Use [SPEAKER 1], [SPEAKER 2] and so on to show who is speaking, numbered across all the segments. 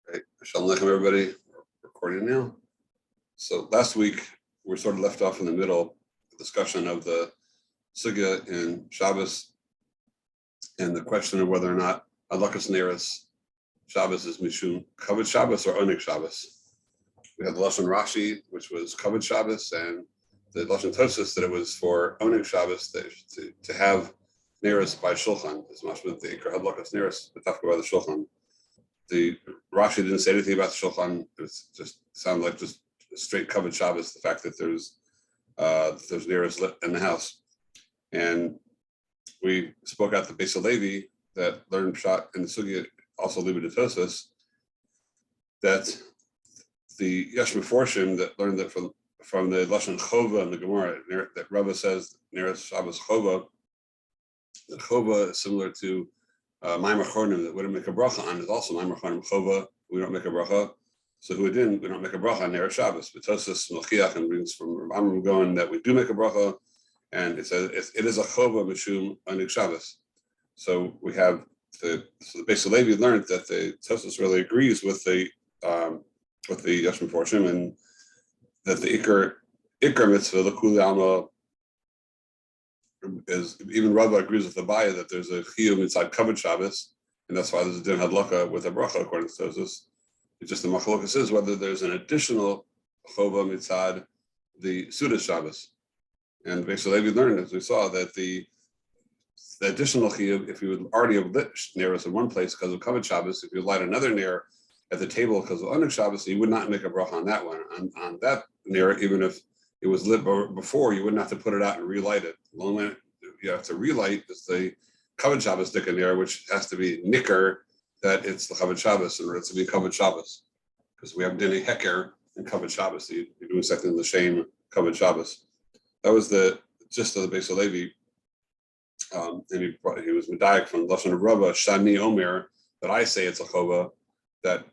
[SPEAKER 1] Okay, Shalom Aleichem, everybody. We're recording now. So last week we sort of left off in the middle, the discussion of the sugya in Shabbos and the question of whether or not Hadlakas Neros Shabbos is Mishum Kavod Shabbos or Onik Shabbos. We had the Lashon Rashi, which was Kavod Shabbos, and the Lashon Tosfos that it was for Onik Shabbos to have Neros by Shulchan, as much as the Ikar Hadlakas Neros, the Tafka by the Shulchan. The Rashi didn't say anything about the Shulchan. It just sounded like just straight Kavod Shabbos, the fact that there's Neros lit in the house. And we spoke out the Beis Levi that learned Pshat in the Sugya, also Levi de Tosfos, that the Yesh Meforshim that learned that from the Lashon Chova and the Gemara, that Rava says Neros Shabbos Chova, the Chova is similar to Ma'amar Chornim that we don't make a bracha on, is also Ma'amar Chornim Chova. We don't make a bracha. So who didn't? We don't make a bracha on Neros Shabbos. But Tosfos Melchiach and brings from Rambam going that we do make a bracha, and it says it is a Chova Mishum Onik Shabbos. So we have the Beis Levi learned that the Tosfos really agrees with the Yesh Meforshim, and that the Ikar mitzvah the Kuli Alma is, even Rava agrees with the Baya that there's a chiyuv inside Kavod Shabbos, and that's why there's a din hadlaka with a bracha according to Tosfos. It's just the machlokas is whether there's an additional chova mitzad the Sudas Shabbos. And Beis Levi learned, as we saw, that the additional chiyuv, if you would already have lit Neros in one place because of Kavod Shabbos, if you light another ner at the table because of Onik Shabbos, you would not make a bracha on that one. On that ner, even if it was lit before, you wouldn't have to put it out and relight it. The only way you have to relight is the Kavod Shabbos stick in there, which has to be nicker that it's the Kavod Shabbos in order to be Kavod Shabbos. Because we have Dinei Heker and Kavod Shabbos. You're doing something in the same Kavod Shabbos. That was the gist of the Beis Levi. And he was medayik from Lashon of Rava, Shani Omer, that I say it's a chova, that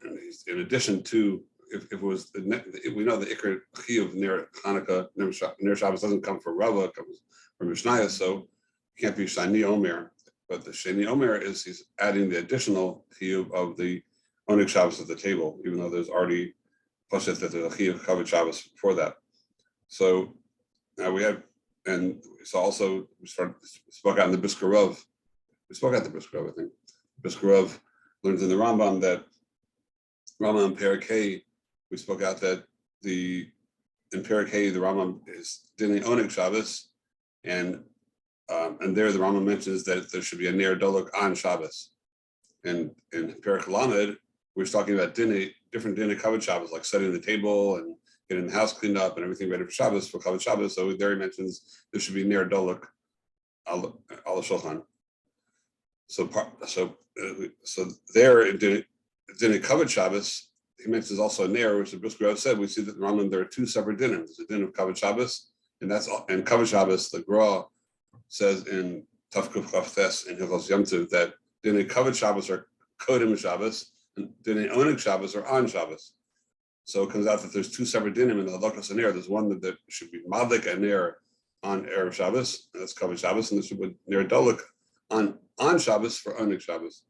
[SPEAKER 1] in addition to, if it was, if we know the Ikar Chiyuv Ner Hanukkah, Ner Shabbos doesn't come from Rava, it comes from Mishnaya, so it can't be Shani Omer. But the Shani Omer is he's adding the additional Chiyuv of the Onik Shabbos at the table, even though there's already Poshet that there's a Chiyuv Kavod Shabbos before that. So now we have, and so also we spoke out in the Biskarov. We spoke out the Biskarov, I think. Biskarov learns in the Rambam that Rambam Perikei, we spoke out that in Perikei the Rambam is Dinei Onik Shabbos, and there the Rambam mentions that there should be a Ner Dolok on Shabbos. And in Perik Lamed, we're talking about different Dinei Kavod Shabbos, like setting the table and getting the house cleaned up and everything ready for Shabbos, for Kavod Shabbos. So there he mentions there should be Ner Dolok al Shulchan. So there in Dinei Kavod Shabbos, he mentions also a Ner, which the Brisker said. We see that in the Rambam there are two separate dinim. There's a din of Kavod Shabbos, and Kavod Shabbos, the Gra says in Tafkuf Chaftes in Hilchos Yom Tov that Dinei Kavod Shabbos are Kodim Shabbos, and Dinei Onik Shabbos are on Shabbos. So it comes out that there's two separate dinim in the Hadlakas and Ner. There's one that should be Madlik and Ner on Erev Shabbos, and that's Kavod Shabbos, and there should be Ner Dolok on Shabbos for Onik Shabbos.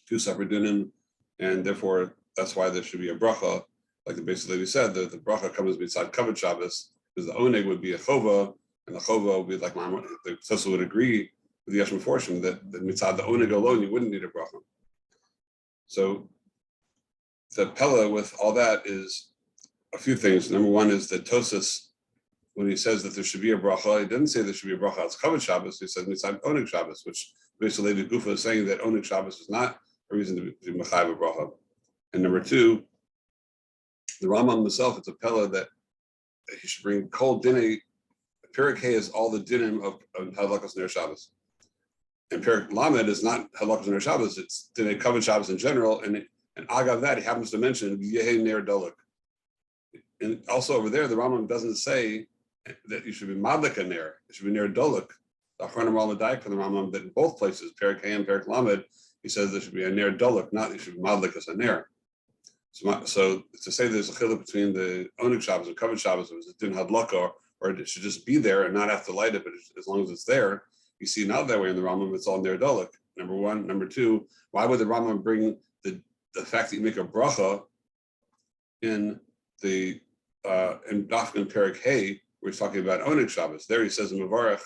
[SPEAKER 1] Two separate dinim, and therefore that's why there should be a bracha, like the Beis Levi said, that the bracha comes beside Kavod Shabbos, because the Oneg would be a chova, and the chova would be like the Tosfos would agree with the Yesh Meforshim that mitzad the Oneg alone you wouldn't need a bracha. So the Pella with all that is a few things. Number one is that Tosfos, when he says that there should be a bracha, he didn't say there should be a bracha. It's Kavod Shabbos. He said mitzad Oneg Shabbos, which Beis Levi Gufa is saying that Oneg Shabbos is not a reason to be mechayev a bracha. And number two, the Rambam himself, it's a Pella that he should bring kol dinei. Perik Hay is all the dinim of Hadlakas Ner Shabbos. And Perik Lamed is not Hadlakas Ner Shabbos, it's Dinei Kavod Shabbos in general. And agav that, he happens to mention Yehi Ner Dolok. And also over there, the Rambam doesn't say that you should be Madlik a Ner, it should be Ner Dolok. The Achronim al Medayik from the Rambam that in both places, Perik Hay and Perik Lamed, he says there should be a Ner Dolok, not you should be Madlik as a Ner. So to say there's a chiluk between the Onik Shabbos and Kavod Shabbos, it didn't have hadlaka, or it should just be there and not have to light it, but as long as it's there, you see not that way in the Rambam, it's all Ner Dolok. Number one. Number two, why would the Rambam bring the the fact that you make a bracha in the in Dafkan Perik Hay, where he's talking about Oneg Shabbos. There he says in Mavarach,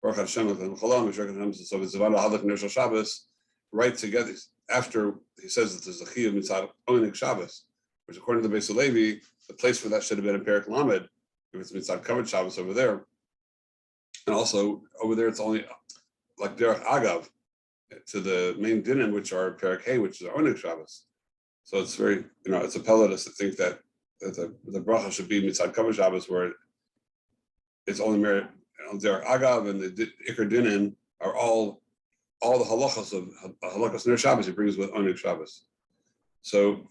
[SPEAKER 1] Baruch Hashem Cholam, so it's Zavada Hadlak Neros Shabbos, right together after he says that there's a Chiyuv Mitzad Oneg Shabbos, which according to the Beis Levi, the place for that should have been in Perik Lamed, if it's Mitzad Covered Shabbos over there. And also over there, it's only like Derech Agav to the main dinim, which are Perik Hay, which is Oneg Shabbos. So it's very, it's a pelletus to think that the bracha should be Mitzad Covered Shabbos, where it's only merit Derech Agav and the Iker Dinim are all the halachas of Hadlakas Neros Shabbos he brings with Oneg Shabbos. So,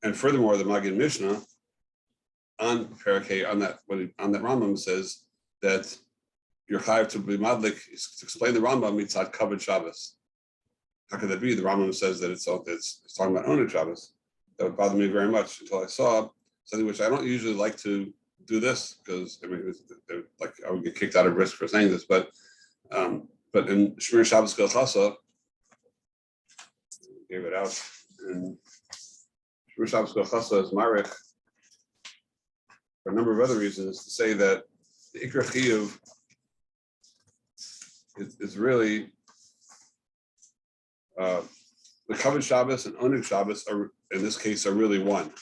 [SPEAKER 1] and furthermore, the Magid Mishnah on Perik Hay, on that Rambam says that you're chayav to be madlik to explain the Rambam Mitzad Covered Shabbos. How could that be? The Rambam says that it's talking about Oneg Shabbos. That would bother me very much until I saw something which I don't usually like to do this because like I would get kicked out of risk for saying this, but in Shmir Shabbos Gilchasa, gave it out, and Shmir Shabbos Gilchasa is Marich for a number of other reasons to say that the Ikra Chiyuv is really the Kavod Shabbos and Oneg Shabbos are, in this case, are really one.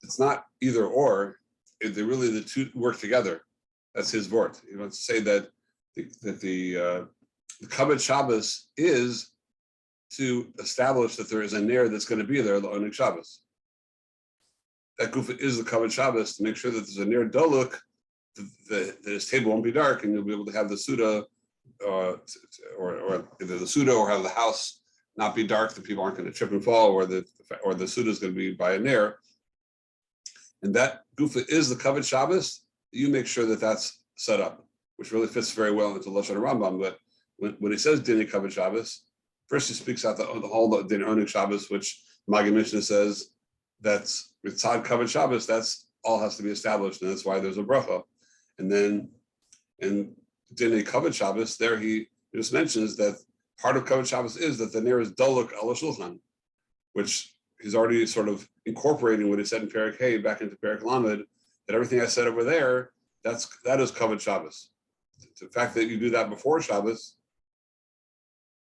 [SPEAKER 1] It's not either or; they're really the two work together. That's his vort. He wants to say that the Kavod Shabbos is to establish that there is a ner that's going to be there, the Oneg Shabbos. That gufa is the Kavod Shabbos to make sure that there's a ner doluk, that his table won't be dark, and you'll be able to have the Suda, or either the Suda or have the house not be dark, that people aren't going to trip and fall, or the Suda is going to be by a ner. And that gufa is the Kavod Shabbos. You make sure that that's set up, which really fits very well into Lashon Rambam. But when he says Dinei Kavod Shabbos, first he speaks out the whole Dinei Oneg Shabbos, which Magid Mishnah says that's Mitzad Kavod Shabbos. That's all has to be established, and that's why there's a bracha. And then in Dinei Kavod Shabbos, there he just mentions that part of Kavod Shabbos is that the ner is doluk ala shulchan, which he's already sort of incorporating what he said in Perik Hay back into Perik Lamed, that everything I said over there, that is Kavod Shabbos. The fact that you do that before Shabbos,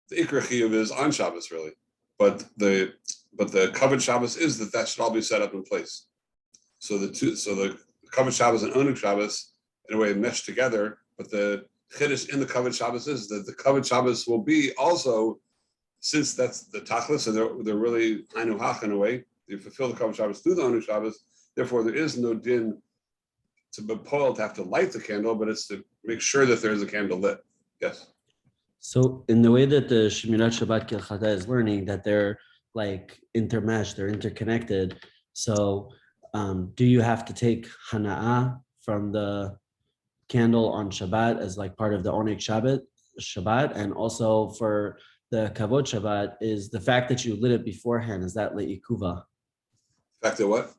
[SPEAKER 1] the Ikra Chiyuv is on Shabbos really, but the Kavod Shabbos is that should all be set up in place. So the Kavod Shabbos and Oneg Shabbos in a way mesh together, but the Chiddush in the Kavod Shabbos is that the Kavod Shabbos will be also, since that's the Tachlis, so they're really Hainu Hach in a way. You fulfill the Kavod Shabbos through the Oneg Shabbos. Therefore, there is no din to B'Poel to have to light the candle, but it's to make sure that there is a candle lit. Yes.
[SPEAKER 2] So in the way that the Shemirat Shabbat Kilchata is learning that they're like intermeshed, they're interconnected. So do you have to take Hana'ah from the candle on Shabbat as like part of the Oneg Shabbat, and also for the Kavod Shabbat is the fact that you lit it beforehand, is that le'ikuva?
[SPEAKER 1] Fact that what?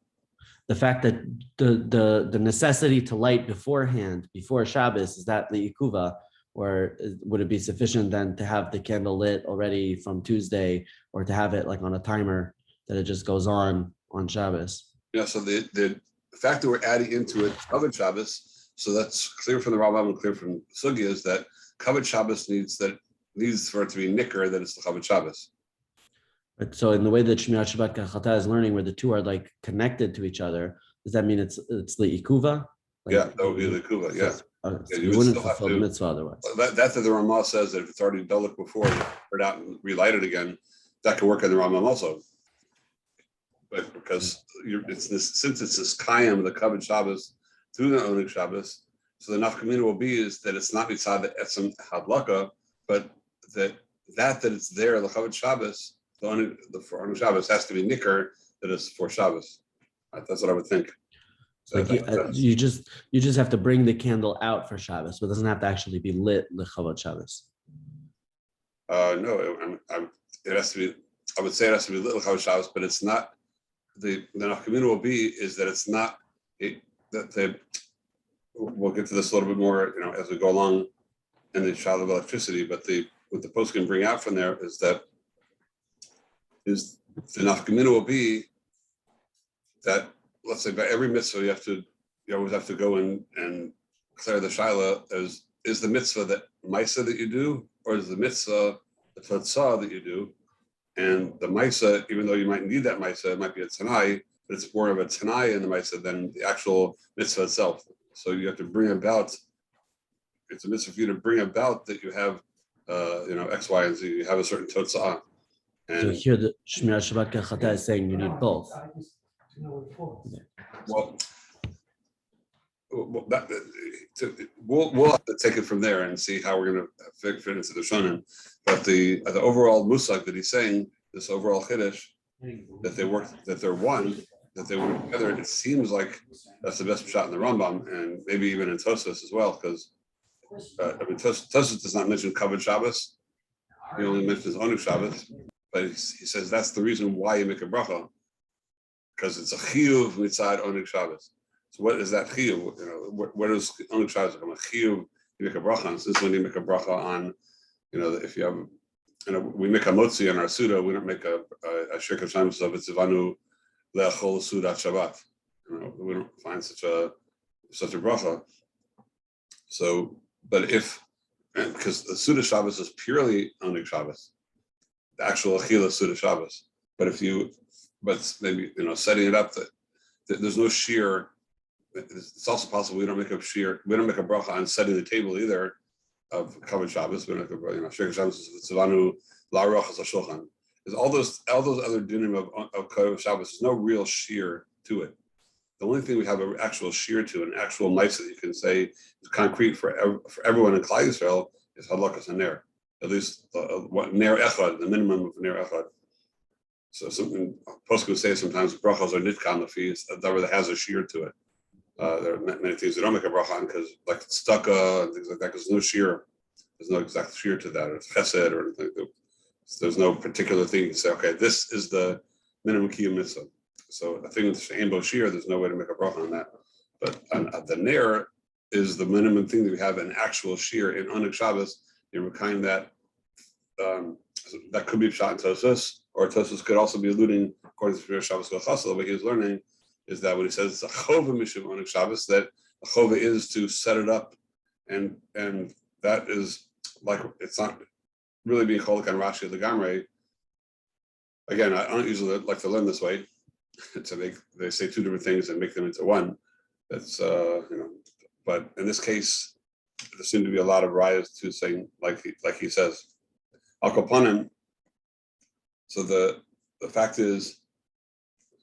[SPEAKER 2] The fact that the necessity to light beforehand, before Shabbos, is that le'ikuva? Or would it be sufficient then to have the candle lit already from Tuesday, or to have it like on a timer that it just goes on Shabbos?
[SPEAKER 1] Yeah, so the fact that we're adding into it Kavod Shabbos, so that's clear from the Rambam and clear from Sugya, is that Kavod Shabbos needs for it to be nicker that it's the Kavod Shabbos.
[SPEAKER 2] But so in the way that Shemirat Shabbat Kachata is learning, where the two are like connected to each other, does that mean it's li'ikuva?
[SPEAKER 1] Yeah, that would be li'ikuva. Yeah.
[SPEAKER 2] So you wouldn't fulfill the mitzvah otherwise.
[SPEAKER 1] That the Ramah says that if it's already dulik before, you put it out and relight it again, that could work in the Rambam also. But because since it's this kayam, the Kavod Shabbos through the Oneg Shabbos, so the nafkamina will be is that it's not mitzad the etzem hadlaka, but that it's there the Kavod Shabbos, the Oneg Shabbos has to be nicker that is for Shabbos. Right? That's what I would think. So
[SPEAKER 2] like you just have to bring the candle out for Shabbos, but it doesn't have to actually be lit the Chavod Shabbos.
[SPEAKER 1] No, it has to be. I would say it has to be lit the Chavod Shabbos, but it's not. The nafkamina will be is that it's not. We'll get to this a little bit more, as we go along in the child of electricity. But what the post can bring out from there is that is the nafkamina will be that, let's say, by every mitzvah you always have to go and clear the shaila is the mitzvah that maisa that you do, or is the mitzvah the totzah that you do? And the maisa, even though you might need that maisa, it might be a tanai, but it's more of a tanai in the maisa than the actual mitzvah itself. So you have to bring about. It's a mitzvah for you to bring about that you have, X, Y, and Z. You have a certain totzah.
[SPEAKER 2] So here the Shmirat Shabbat Kachata is saying you need both.
[SPEAKER 1] Well, we'll have to take it from there and see how we're going to fit into the Shonin. But the overall musag that he's saying, this overall chiddush, that they're one, that they work together, it seems like that's the best shot in the Rambam, and maybe even in Tosfos as well, because Tosfos does not mention Kavod Shabbos. He only mentions Onuk Shabbos, but he says that's the reason why you make a bracha, because it's a chiyuv mitzad Onuk Shabbos. So what is that chiyuv? Where does Onuk Shabbos become a chiyuv? You make a bracha on. Since when you make a bracha on, if you have, we make a motzi on our suda, we don't make a shirk of Shabbos of Tzivanu le'achol sudat Shabbat. We don't find such a bracha. So, but because the Suda Shabbos is purely Oneg Shabbos, the actual Achila Suda Shabbos. But maybe setting it up that there's no shear. It's also possible we don't make a shear. We don't make a bracha on setting the table either of Kavod Shabbos. We don't make a Shirk Shabbos is Tzivanu la'arochas hashulchan. There's all those other dinim of Kavod Shabbos. There's no real shear to it. The only thing we have an actual shear to, an actual mitzvah that you can say is concrete for everyone in Klal Yisrael is Hadlakas and Ner. At least Ner Echad, the minimum of Ner Echad. So something Posuk would say sometimes brachos are nitkan lefis, a davar that has a shear to it. There are many things that don't make a bracha on because like stucca and things like that, because there's no shear. There's no exact shear to that, or it's chesed or anything. There's no particular thing you can say, okay, this is the minimum kiyum mitzvah. So I think with Shein Shear, there's no way to make a bracha on that. But the Ner is the minimum thing that we have an actual shear in Oneg Shabbos. You're kind that that could be shot in Tosfos, or Tosfos could also be alluding, according to Shmiras Shabbos Chassidus, what he's learning is that when he says it's a chova mishum Oneg Shabbos, that a chova is to set it up, and that is like it's not really being called on Rashi Legamre. Again, I don't usually like to learn this way. They say two different things and make them into one. That's but in this case, there seem to be a lot of riots to saying like he says. Al Kapanim. So the fact is,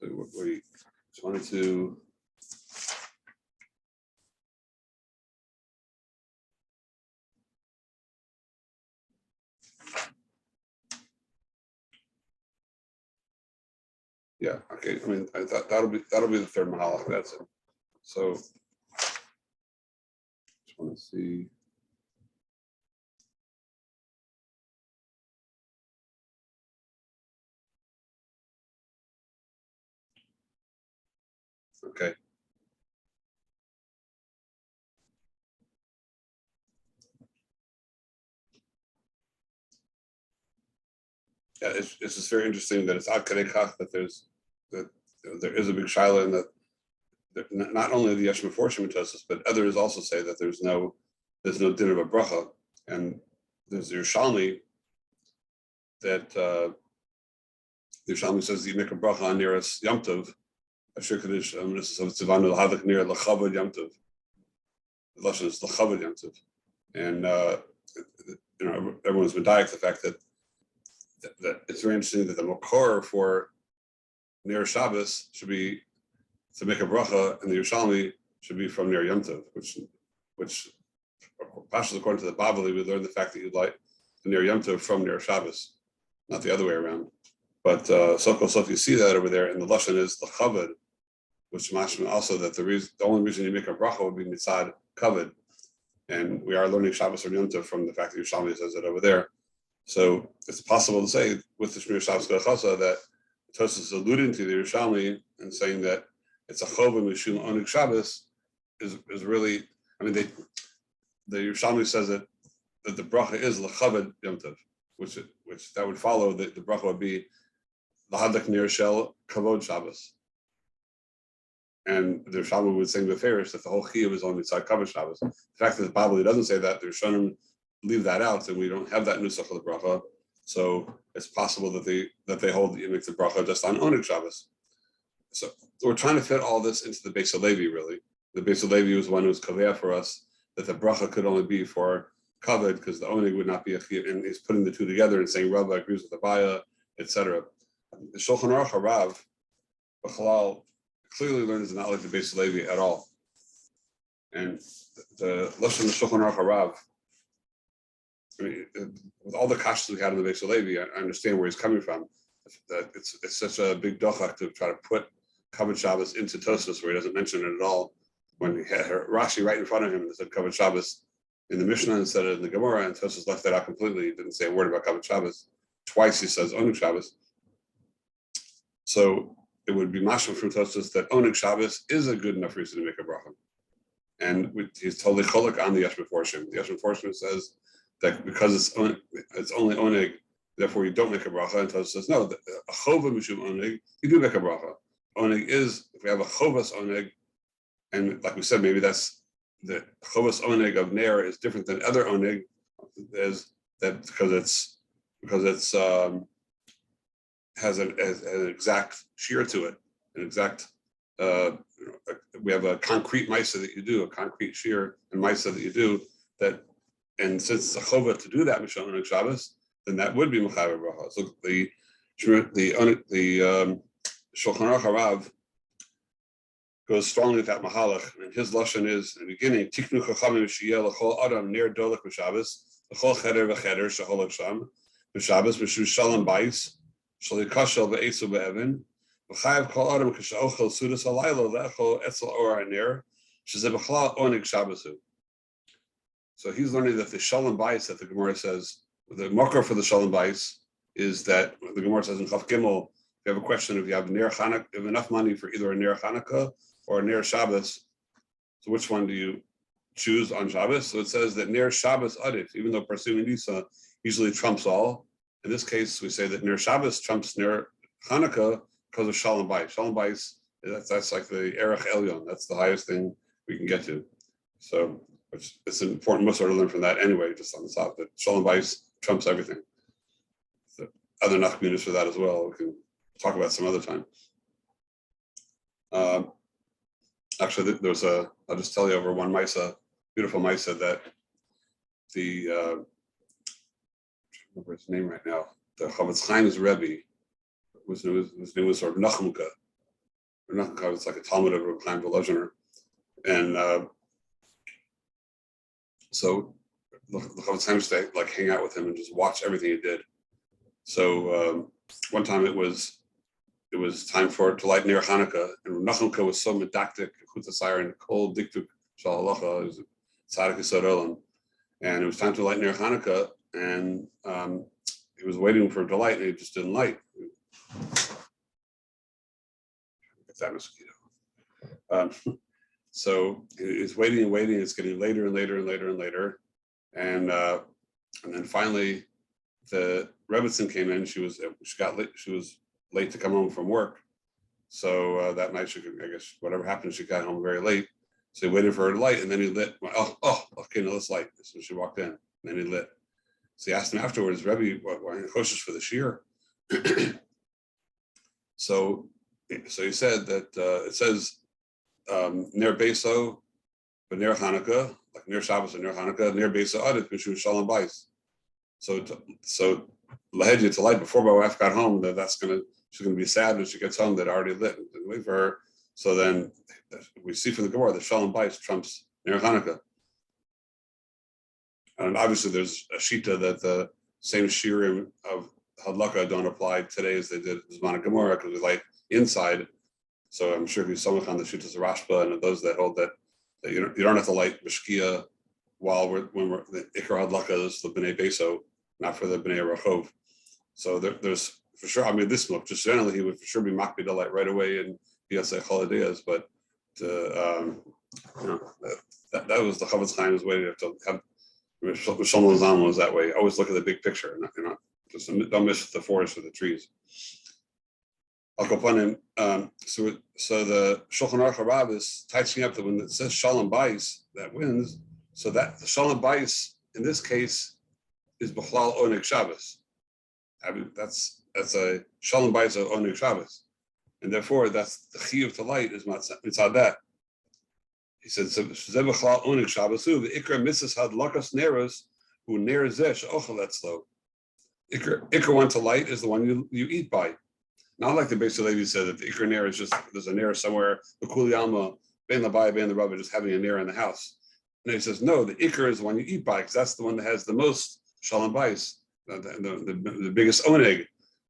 [SPEAKER 1] we just wanted to. Yeah. Okay. I mean, I thought that'll be the third mahalach. That's it. So, just want to see. Okay. Yeah, it's just very interesting that it's ad kadei kach that there is a big shaila in that not only the Yesh Meforshim Tosfos, but others also say that there's no din of a bracha, and there's the Yerushalmi that the Yerushalmi says you make a bracha on Neros Yom Tov, Asher Kadosh Amris of Tzivanu L'Havik Ner L'Chavod Yom Tov. The lashon is L'Chavod Yom Tov, and everyone's been medayek the fact that it's very interesting that the makor for Ner Shabbos should be to make a bracha, and the Yerushalmi should be from Ner Yom Tov, which according to the Bavli, we learned the fact that you light the Ner Yom Tov from Ner Shabbos, not the other way around. But so you see that over there, and the lashon is the chavod, which mashma also that the only reason you make a bracha would be mitzad kavod, and we are learning Shabbos or Yom Tov from the fact that Yerushalmi says it over there. So it's possible to say with the Shmiras Shabbos Chasa that Tosfos is alluding to the Yerushalmi and saying that it's a chova mishum Oneg Shabbos is really, I mean, the Yerushalmi says that the bracha is l'chavod Yom Tov, which that would follow that the bracha would be Lahadak Nir Shel Kavod Shabbos. And the Shabbos would say Beferish that the whole Chiyuv is on Mitzad Kavod Shabbos. The fact that the Bible doesn't say that, the Rishonim leave that out, and we don't have that nusach of the bracha. So it's possible that they hold that you make the bracha just on Oneg Shabbos. So we're trying to fit all this into the Beis Halevi, really. The Beis Halevi was one who was kaveh for us that the bracha could only be for kavod because the Oneg would not be a chiyuv, and he's putting the two together and saying Rabba agrees with the Baya, etc. The Shulchan Aruch Harav, B'chalal, clearly learns not like the Beis Halevi at all. And the Lashon of Shulchan Aruch Harav, I mean, with all the kashas we had in the Beis Halevi, I understand where he's coming from. That it's such a big dochak to try to put Kavod Shabbos into Tosfos where he doesn't mention it at all. When he had Rashi right in front of him and said Kavod Shabbos in the Mishnah instead of in the Gemara, and Tosfos left that out completely. He didn't say a word about Kavod Shabbos. Twice he says Oneg Shabbos. So it would be mashma from Tosfos that Oneg Shabbos is a good enough reason to make a bracha. And he's totally cholik on the Yesh Meforshim. The Yesh Meforshim says that because it's only Oneg, therefore you don't make a bracha. And Tosfos says no, a chova mishum Oneg, you do make a bracha. Oneg is, if we have a chovas Oneg, and like we said, maybe that's the chovas Oneg of Ner is different than other Oneg, is that because it's has an exact shear to it, an exact. We have a concrete ma'isa that you do, a concrete shear and ma'isa that you do that, and since it's a chova to do that mishon Oneg Shabbos, then that would be mechaber bracha. So the Shulchan Aruch Harav goes strongly with that mahalach, and his lashon is in the beginning tiknu chachamim sheyeh l'chol adam ner dolek b'Shabbos l'chol cheder v'cheder sheholok sham b'Shabbos b'shu shalom bais shal yikashel b'eitzu be'evin v'chayav kol adam k'she'ochel sudas halayla le'echol etzel or haner shezeh b'chlal oneg Shabbosu. So he's learning that the shalom bais that the Gemara says, the makor for the shalom bais is that the Gemara says in Chaf Gimel, if you have a question, if you have Ner Chanukah, if you have enough money for either a Ner Chanukah or a Ner Shabbos, so which one do you choose on Shabbos? So it says that Ner Shabbos Adif, even though Parsim Nisa usually trumps all. In this case, we say that Ner Shabbos trumps Ner Chanukah because of Shalom Bais. Shalom Bais, that's like the Erech Elyon. That's the highest thing we can get to. So it's an important musar to learn from that anyway, just on the top, that Shalom Bais trumps everything. The other nachminas for that as well. We can talk about some other time. Actually, I'll just tell you over one Misa, beautiful Misa, that the, I don't remember his name right now, the Chavetz Chaim's Rebbe, his name was sort of Nachumka. Nachumka was like a Talmud of Reb Chaim Volozhiner. And so the Chavetz Chaim used to like hang out with him and just watch everything he did. So one time it was time for to light Ner Chanukah, and Nachumka was so medactic, chutzasayir, and cold diktuk shal halacha, is tzaddik yisod olam, and it was time to light Ner Chanukah, and he was waiting for it to light, and he just didn't light. Get that mosquito. So he's waiting and waiting. It's getting later and later and later and later, and then finally the Rebbitzin came in. She was late to come home from work. So that night, I guess whatever happened, she got home very late. So he waited for her to light, and then he lit. Okay, now let's light. So she walked in, and then he lit. So he asked him afterwards, Rebbe, why are you kosher for the Shiur? So he said that it says Ner Beso, but Ner Chanukah, like Ner Shabbos and Ner Chanukah, Ner Beso Adit, Mishum Shalom Bais. So Lahedya to light before my wife got home, she's gonna be sad when she gets home that I already lit and didn't wait for her. So then we see from the Gemara that Shalom Bais trumps Ner Chanukah. And obviously there's a shita that the same shiurim of Hadlakas don't apply today as they did in Zman Gemara because we light inside. So I'm sure he's somewhat on the shitas of Rashba and those that hold that you don't have to light Mishkia when we're the Ikar Hadlakas, the B'nai Beso, not for the B'nai Rachov. So there's for sure. I mean, this look just generally he would for sure be makbid to light right away and Yaseh Chaladias, but that was the Chavetz Chaim was waiting to have. Shlomo Zalman was that way. Always look at the big picture, just don't miss the forest or the trees. So the Shulchan Aruch Harav is tightening up that when it says Shalom Bais, that wins. So that the Shalom Bais in this case is B'chlal Oneg Shabbos. I mean, that's a Shalom Bais of Oneg Shabbos, and therefore that's the chiyuv to light is mitzad that. He said, "So B'chlal Oneg Shabbos the Ikra Mrs. Hadlakas Neros who Nerezesh Ochel Etzlo. Ikra one to light is the one you eat by." Not like the Beis Levi said that the Ikra Ner is just there's a Ner somewhere, the Kuli Alma, Ben Labai, Ben the Rabba, just having a Ner in the house. And he says, no, the Ikra is the one you eat by, because that's the one that has the most Shalom Bais. The biggest Oneg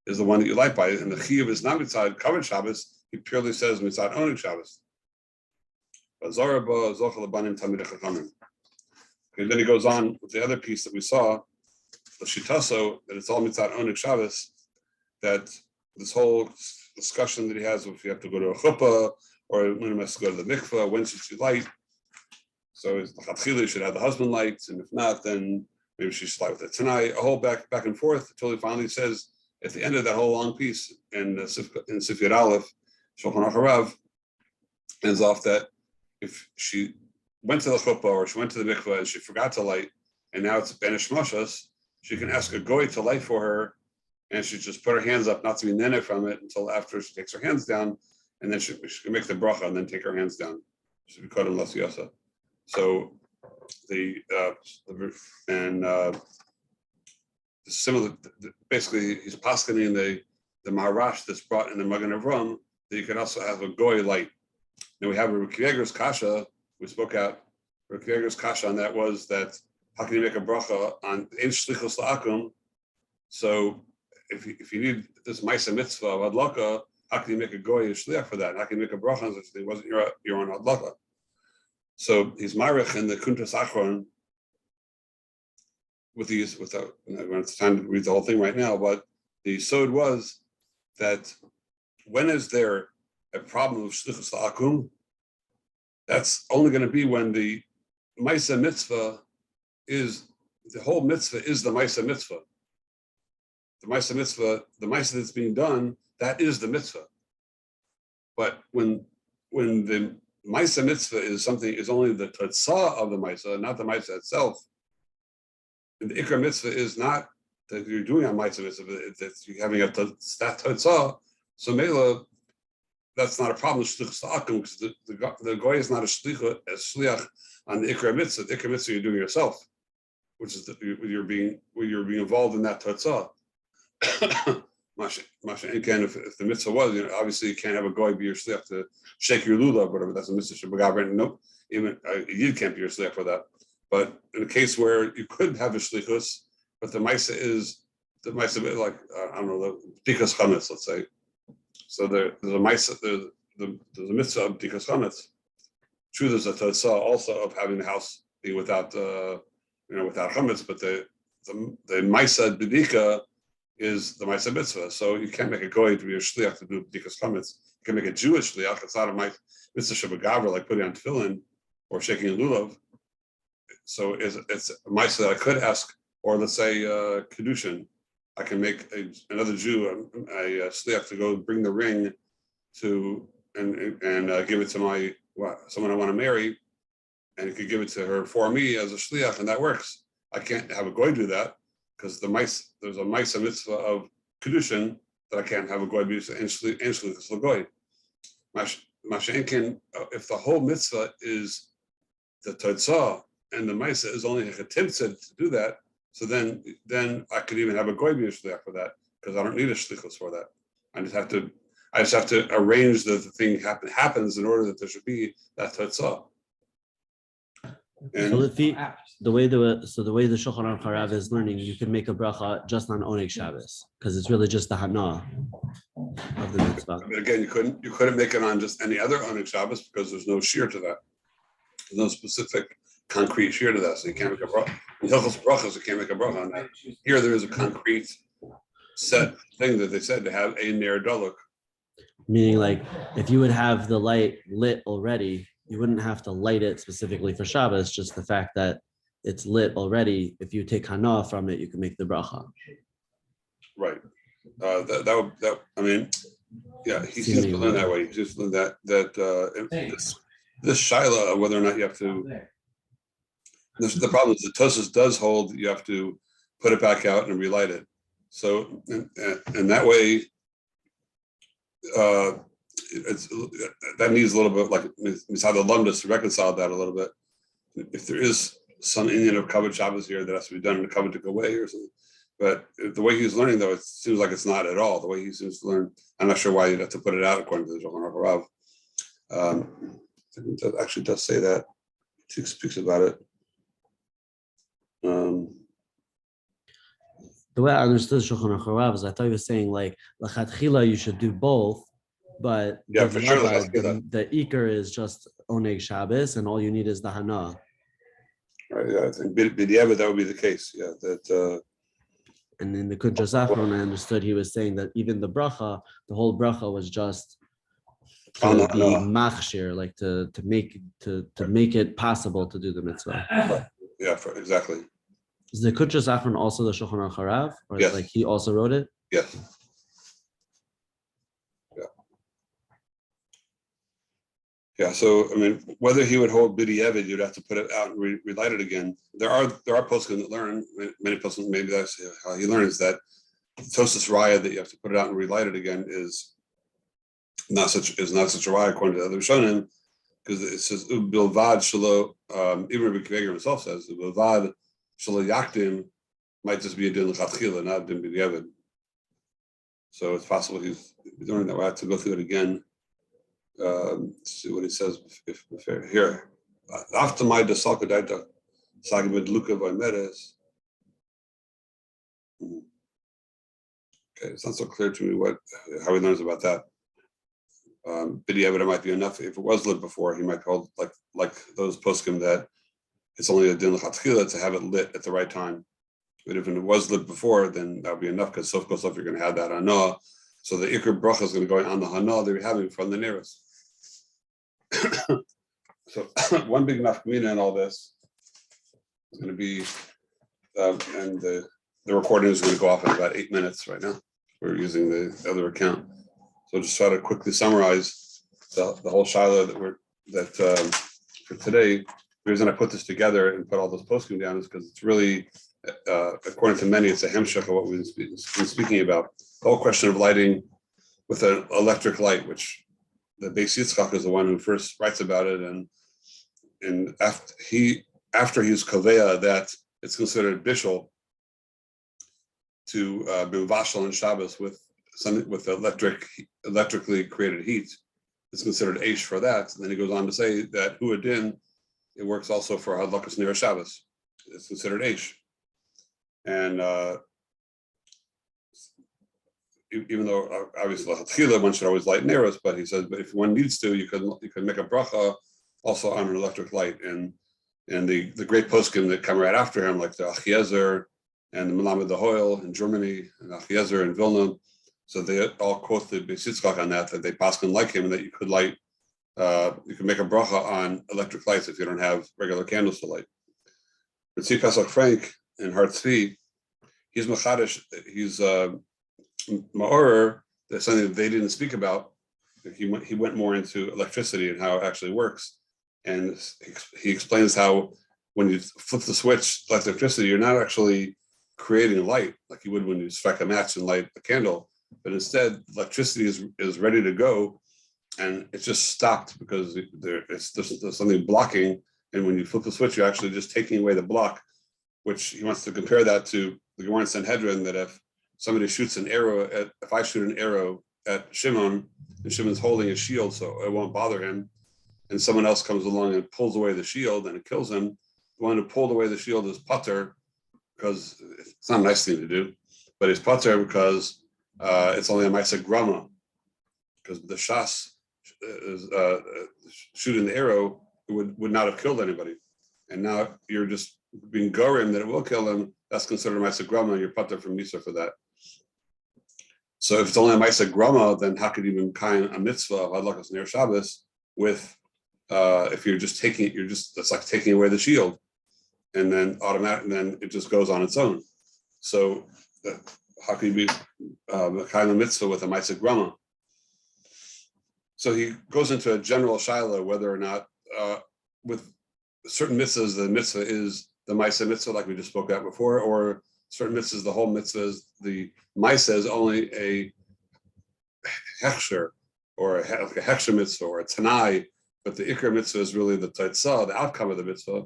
[SPEAKER 1] is the one that you light by. And the Chiyuv is not Mitzad Kavod Shabbos, he purely says Mitzad Oneg Shabbos. And then he goes on with the other piece that we saw, the Shitaso, that it's all Mitzad Oneg Shabbos, that this whole discussion that he has, if you have to go to a chuppah or when you have to go to the mikveh, when should she light? So the should have the husband light, and if not, then maybe she should light with it tonight. A whole back and forth until he finally says at the end of that whole long piece in Sifyat Aleph, Shulchan Aruch Harav, ends off that if she went to the chuppah or she went to the mikveh and she forgot to light, and now it's banish mashas, she can ask a goy to light for her. And she just put her hands up, not to be nene from it until after she takes her hands down, and then she can make the bracha and then take her hands down. She should be called in lasiyasa. So similar. Basically, he's paskening the maharash that's brought in the Magen Avram that you can also have a goy light. Now we have a Rekiyeger's kasha. We spoke out. Rekiyeger's kasha on that was that how can you make a bracha on ein shlichus la'akum? So if you need this Maisa Mitzvah of Hadlaka, how can you make a goy a shliach for that? How can you make a bracha on such a thing? It wasn't your own Hadlaka. So he's Marich in the Kuntas Achron without I don't have time to read the whole thing right now, but the sod was that when is there a problem of shlichus la'akum? That's only going to be when the Maisa Mitzvah is the whole mitzvah is the Maisa Mitzvah. The Maisa Mitzvah, the Maisa that's being done, that is the mitzvah. But when the Maisa Mitzvah is only the Totzah of the Maisa, not the Maisa itself. And the Ikra Mitzvah is not that you're doing a Maisa Mitzvah, that you're having a Totzah. So Mela, that's not a problem with Shlichus La'akum, because the Goy is not a Shliach on the Ikra Mitzvah. The Ikra Mitzvah you're doing yourself, which is you're being involved in that Totzah. Masha Enken, if the mitzvah was, obviously you can't have a goy be your shliach to shake your lulav or whatever. That's a mitzvah shabbat. Nope, even you can't be your shliach for that. But in a case where you could have a shlichus, but the ma'isa is the ma'isa like I don't know the b'dikas chametz, let's say. So there's a ma'isa, there's a mitzvah of b'dikas chametz. True, there's a totzah also of having the house be without without chametz, but the ma'isa b'dika is the Maisa Mitzvah. So you can't make a goy to be a shliach to do b'dikas chametz. You can make a Jewish shliach. It's not a mitzvah shabbat like putting on tefillin or shaking a lulav. So it's a Maisa that I could ask, or let's say kedushin. I can make another Jew a shliach to go bring the ring to and give it to someone I want to marry, and he could give it to her for me as a shliach, and that works. I can't have a goy do that, because there's a Maisa Mitzvah of Kedushin that I can't have a goy be and shlichus l'goy. Mashenkin, if the whole mitzvah is the Totzah and the Maisa is only a timtzed to do that, so then I could even have a goy be a shliach for that, because I don't need a shlichus for that. I just have to arrange that the thing happens in order that there should be that Totzah.
[SPEAKER 2] So the way the Shulchan Aruch Harav is learning, you can make a bracha just on Oneg Shabbos, because it's really just the hana of the mitzvah.
[SPEAKER 1] But again, you couldn't make it on just any other Oneg Shabbos because there's no shiur to that. There's no specific concrete shiur to that, so you can't make a bracha. In Hilchos brachos, you can't make a bracha on that. Here, there is a concrete set thing that they said to have a ner daluk.
[SPEAKER 2] Meaning, like, if you would have the light lit already, you wouldn't have to light it specifically for Shabbos. Just the fact that it's lit already, if you take hana from it, you can make the bracha.
[SPEAKER 1] Right. I mean, yeah, he seems to learn that way. He just learned that this shaila of whether or not you have to. The problem is the Tosfos does hold that you have to put it back out and relight it. So and that way, it's that needs a little bit like Misad Alumnus to reconcile that a little bit. If there is some Indian of covered Shabbos here that has to be done in a covered way or something. But the way he's learning, though, it seems like it's not at all. The way he seems to learn, I'm not sure why you'd have to put it out according to the Shulchan Aruch Rav. It actually does say that. He speaks about it.
[SPEAKER 2] The way I understood Shulchan Aruch Rav is I thought he was saying like L'chatchila you should do both, but
[SPEAKER 1] yeah, for sure.
[SPEAKER 2] The Iker is just Oneg Shabbos, and all you need is the Hana.
[SPEAKER 1] Right. Yeah, I think B'diavad that would be the case. Yeah, that.
[SPEAKER 2] And in the Kuntra Zachron, I understood he was saying that even the bracha, the whole bracha was just to be machshir, like to make it possible to do the mitzvah.
[SPEAKER 1] Yeah, exactly.
[SPEAKER 2] Is the Kuntra Zachron also the Shulchan Aruch Rav, or
[SPEAKER 1] yes.
[SPEAKER 2] Like he also wrote it?
[SPEAKER 1] Yes. Yeah, so I mean, whether he would hold B'diavad, you'd have to put it out and relight it again. There are poskim that learn, many poskim, maybe that's how he learns that Tosfos Raya that you have to put it out and relight it again is not such a raya according to the other Rishonim, because it says Bilvad Shalo, even Rabbi Akiva himself says Bilvad Shalo Yakdim might just be a din l'chatchila, not a din B'diavad. So it's possible he's learning that. We have to go through it again. See what he says if here. After my desalka daita sagibed luka by meres. Okay, it's not so clear to me how he learns about that. B'diavad might be enough. If it was lit before, he might hold like those poskim that it's only a din l'chatchila to have it lit at the right time. But if it was lit before, then that would be enough because sof kosof you're going to have that hana. So the ikr bracha is going to go on the hana they're having from the Neros. So one big nafkamina in all this is going to be, and the recording is going to go off in about 8 minutes right now. We're using the other account, so just try to quickly summarize the whole shiloh that for today. The reason I put this together and put all those posting down is because it's really, according to many, it's a hemshech of what we've been speaking about. The whole question of lighting with an electric light, which the Beis Yitzchak is the one who first writes about it, and after he's koveya that it's considered bishul to be vashal on Shabbos with electrically created heat. It's considered eish for that. And then he goes on to say that huadin, it works also for Hadlakas Neros Shabbos. It's considered eish, and even though obviously one should always light Neros, but he says, but if one needs to, you can make a bracha also on an electric light. And the great poskim that come right after him, like the Achiezer and the Melamed the Hoyle in Germany, and Achiezer in Vilna, so they all quote the Beis Yitzchak on that they poskim like him, and that you could light, you can make a bracha on electric lights if you don't have regular candles to light. But see Pesach Frank in Har Tzvi, he's machadish, he's Ma'orer, that's something that they didn't speak about. He went more into electricity and how it actually works. And he explains how when you flip the switch, electricity, you're not actually creating light like you would when you strike a match and light a candle. But instead, electricity is ready to go, and it's just stopped because there's something blocking. And when you flip the switch, you're actually just taking away the block, which he wants to compare that to the Gemara in Sanhedrin, that if somebody shoots an arrow if I shoot an arrow at Shimon, and Shimon's holding a shield so it won't bother him, and someone else comes along and pulls away the shield and it kills him, the one who pulled away the shield is pater, because it's not a nice thing to do, but it's pater because it's only a ma'aseh grama, because the shas is shooting the arrow, it would not have killed anybody, and now you're just being gorim that it will kill him. That's considered a ma'aseh grama, and you're pater from misa for that. So if it's only a ma'aseh grama, then how could you even kind a mitzvah of Hadlakas Neros Shabbos with if you're just that's like taking away the shield, and then automatically then it just goes on its own. So how can you be kind of mitzvah with a ma'aseh grama. So he goes into a general shaila whether or not with certain mitzvahs the mitzvah is the ma'aseh mitzvah like we just spoke about before, or certain mitzvahs the whole mitzvah is the ma'aseh is only a hechsher or a hechsher mitzvah or a tanai, but the ikar mitzvah is really the taitzah, the outcome of the mitzvah.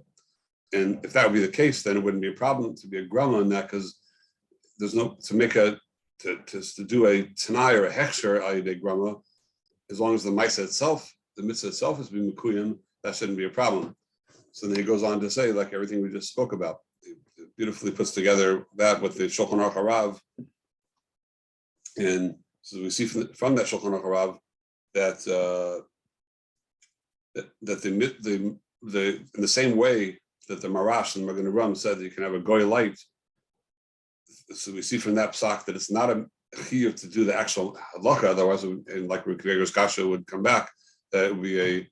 [SPEAKER 1] And if that would be the case, then it wouldn't be a problem to be a grama in that, because there's no to make a to do a tanai or a hechsher ayidei grama, as long as the ma'aseh itself, the mitzvah itself is being mekuyim, that shouldn't be a problem. So then he goes on to say, like everything we just spoke about, he beautifully puts together that with the Shulchan Aruch Harav. And so we see from that Shulchan Aruch Harav that that the in the same way that the Marash and Magen Avraham said that you can have a goy light. So we see from that psak that it's not a chiyuv to do the actual halakha, otherwise, and like Rukveger's kasha would come back, that it would be a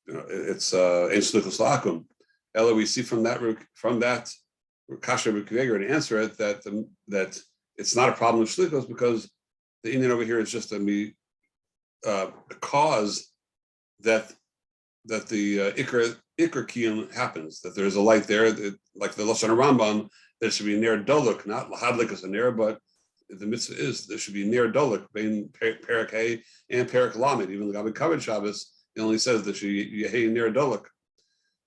[SPEAKER 1] it's ein shlichus la'akum. Ella, we see from that kasha Rukveger and answer it that it's not a problem with shlichus, because the Indian over here is just a cause that the ikar kiyum happens, that there's a light there, like the Lashon Rambam, there should be near doluk, not Hadlakas and near, but the mitzvah is there should be near doluk, between Perak Hay and Perak Lamed. Even the Gabi Kavod Shabbos, it only says that you hay near doluk.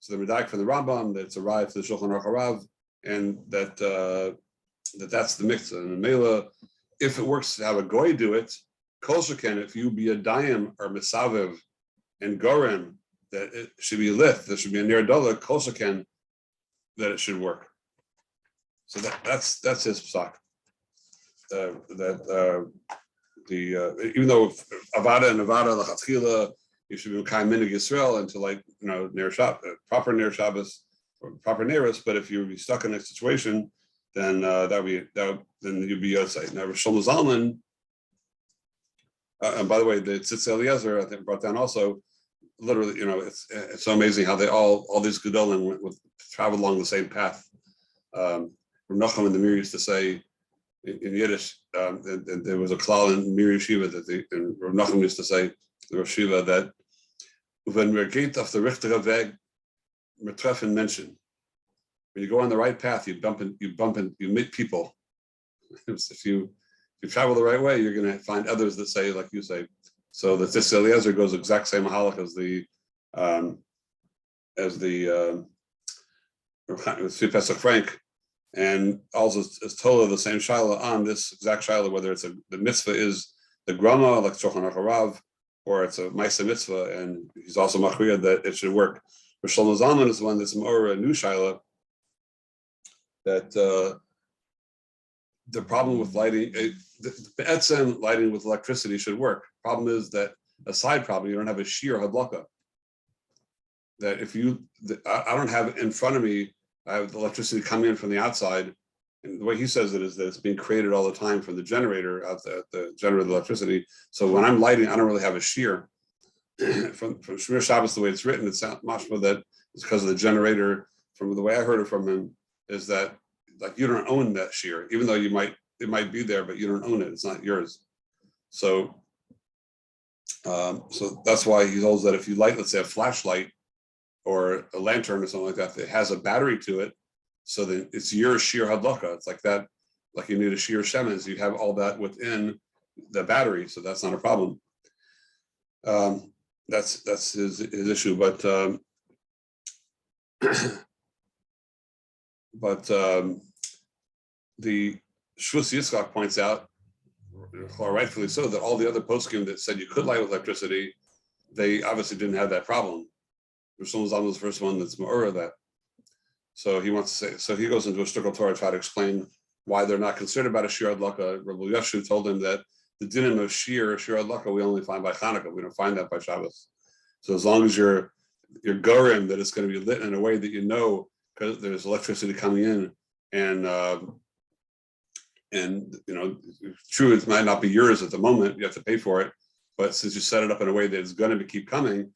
[SPEAKER 1] So the Medaik from the Rambam, that it's arrived to the Shulchan Aruch Harav, and that's the mitzvah. And Mela, if it works to have a goy do it, kol sheken, if you be a dayim or misavev and gorem, that it should be lit, there should be a near doluk, kol sheken, that it should work. So that's his psak. Even though avada and avada lachatchila, you should be kind minig Yisrael until proper ner Shabbos or proper Neros. But if you be stuck in a situation, then then you'd be Yosei. Now Shlomo Zalman, and by the way, the Tzitz Eliezer I think brought down also. Literally, it's so amazing how they all these gedolim traveled along the same path. Nachum and the Mir used to say in Yiddish, and there was a klal in Mir Yeshiva and Nachum used to say, the Rosh Yeshiva, that when we geht auf der richtige Weg, wir treffen Menschen. When you go on the right path, you meet people. If you travel the right way, you're going to find others that say, like you say. So the Tzitz Eliezer goes exact same halach as the Tzvi Pesach Frank, and also is totally the same shaila on this exact shaila, whether it's the mitzvah is the grama like Shulchan Aruch Harav, or it's a ma'aseh mitzvah, and he's also machriya that it should work. But Shlomo Zalman is the one that's more a new shaila, that the problem with lighting, the etzem lighting with electricity should work. Problem is that a side problem, you don't have a shiur hadlaka. That if I don't have in front of me, I have the electricity coming in from the outside, and the way he says it is that it's being created all the time from the generator, the generator of the electricity. So when I'm lighting, I don't really have a shiur. from Shmir Shabbos, the way it's written, it's not much more that it's because of the generator. From the way I heard it from him, is that like you don't own that shiur, even though it might be there, but you don't own it. It's not yours. So that's why he holds that if you light, let's say, a flashlight or a lantern or something like that, that has a battery to it, so that it's your shiur hadlaka. It's like that, like you need a shiur shemens, you have all that within the battery, so that's not a problem. That's his issue, but the Shvus Yitzchak points out, rightfully so, that all the other poskim that said you could light with electricity, they obviously didn't have that problem. Shlomo Zalman was the first one that's ma'ura that. So he wants to say, so he goes into a shtickle Torah to try to explain why they're not concerned about a shiur hadlaka. Rabbi Yashu told him that the dinim of shiur hadlaka we only find by Hanukkah. We don't find that by Shabbos. So as long as you're gorim that it's going to be lit in a way that you know, because there's electricity coming in, and true, it might not be yours at the moment, you have to pay for it, but since you set it up in a way that it's going to keep coming,